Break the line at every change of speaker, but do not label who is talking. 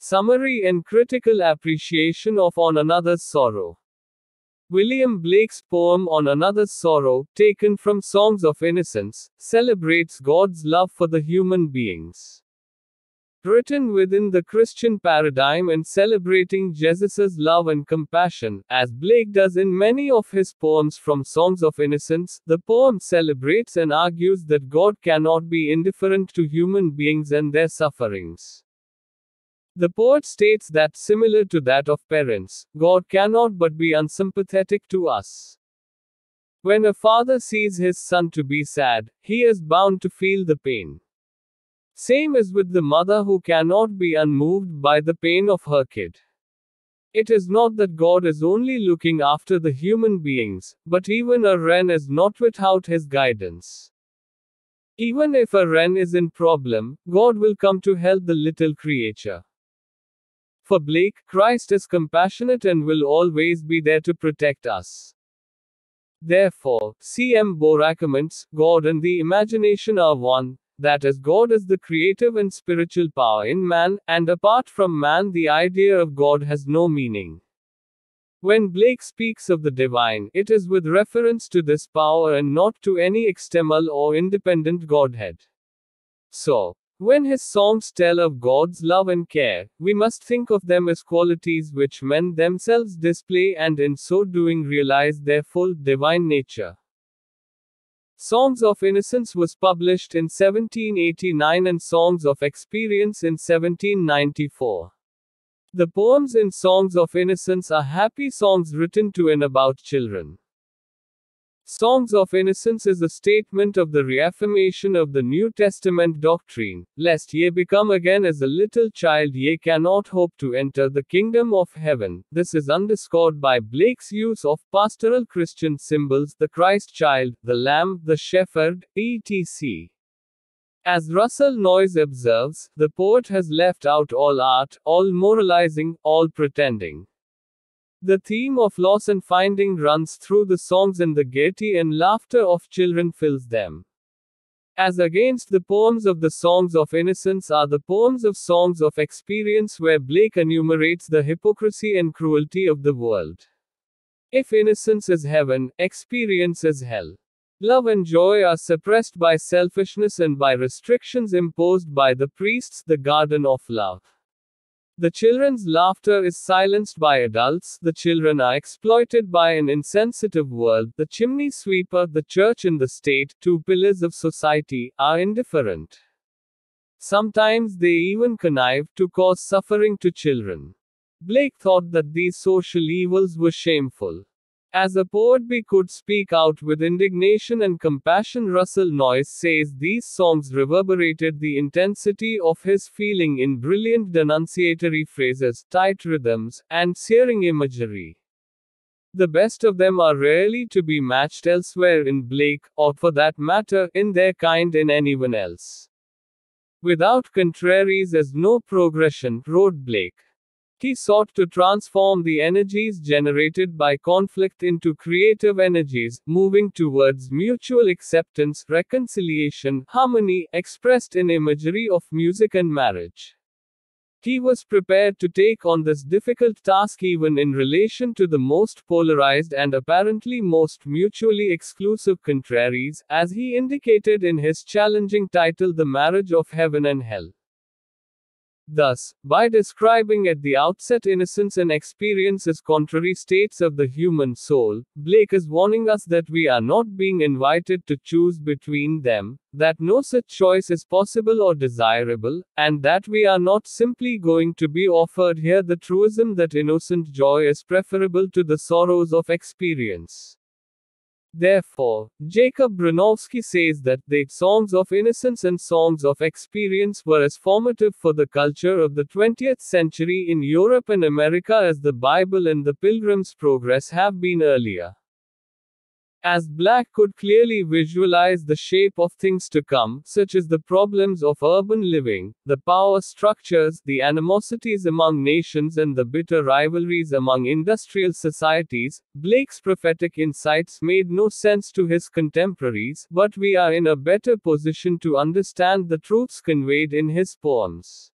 Summary and critical appreciation of On Another's Sorrow. William Blake's poem On Another's Sorrow, taken from Songs of Innocence, celebrates God's love for the human beings. Written within the Christian paradigm and celebrating Jesus' love and compassion, as Blake does in many of his poems from Songs of Innocence, the poem celebrates and argues that God cannot be indifferent to human beings and their sufferings. The poet states that, similar to that of parents, God cannot but be unsympathetic to us. When a father sees his son to be sad, he is bound to feel the pain. Same as with the mother who cannot be unmoved by the pain of her kid. It is not that God is only looking after the human beings, but even a wren is not without his guidance. Even if a wren is in problem, God will come to help the little creature. For Blake, Christ is compassionate and will always be there to protect us. Therefore, C.M. Borak comments, God and the imagination are one, that is, God is the creative and spiritual power in man, and apart from man the idea of God has no meaning. When Blake speaks of the divine, it is with reference to this power and not to any external or independent Godhead. So, when his songs tell of God's love and care, we must think of them as qualities which men themselves display and in so doing realize their full divine nature. Songs of Innocence was published in 1789 and Songs of Experience in 1794. The poems in Songs of Innocence are happy songs written to and about children. Songs of Innocence is a statement of the reaffirmation of the New Testament doctrine, lest ye become again as a little child ye cannot hope to enter the kingdom of heaven. This is underscored by Blake's use of pastoral Christian symbols, the Christ child, the lamb, the shepherd, etc. As Russell Noyes observes, the poet has left out all art, all moralizing, all pretending. The theme of loss and finding runs through the songs and the gaiety and laughter of children fills them. As against the poems of the Songs of Innocence are the poems of Songs of Experience where Blake enumerates the hypocrisy and cruelty of the world. If innocence is heaven, experience is hell. Love and joy are suppressed by selfishness and by restrictions imposed by the priests, the garden of love. The children's laughter is silenced by adults, the children are exploited by an insensitive world, the chimney sweeper, the church and the state, two pillars of society, are indifferent. Sometimes they even connive to cause suffering to children. Blake thought that these social evils were shameful. As a poet he could speak out with indignation and compassion. Russell Noyes says these songs reverberated the intensity of his feeling in brilliant denunciatory phrases, tight rhythms, and searing imagery. The best of them are rarely to be matched elsewhere in Blake, or for that matter, in their kind in anyone else. Without contraries is no progression, wrote Blake. He sought to transform the energies generated by conflict into creative energies, moving towards mutual acceptance, reconciliation, harmony, expressed in imagery of music and marriage. He was prepared to take on this difficult task even in relation to the most polarized and apparently most mutually exclusive contraries, as he indicated in his challenging title The Marriage of Heaven and Hell. Thus, by describing at the outset innocence and experience as contrary states of the human soul, Blake is warning us that we are not being invited to choose between them, that no such choice is possible or desirable, and that we are not simply going to be offered here the truism that innocent joy is preferable to the sorrows of experience. Therefore, Jacob Bronowski says that the Songs of Innocence and Songs of Experience were as formative for the culture of the 20th century in Europe and America as the Bible and the Pilgrim's Progress have been earlier. As Black could clearly visualize the shape of things to come, such as the problems of urban living, the power structures, the animosities among nations and the bitter rivalries among industrial societies, Blake's prophetic insights made no sense to his contemporaries, but we are in a better position to understand the truths conveyed in his poems.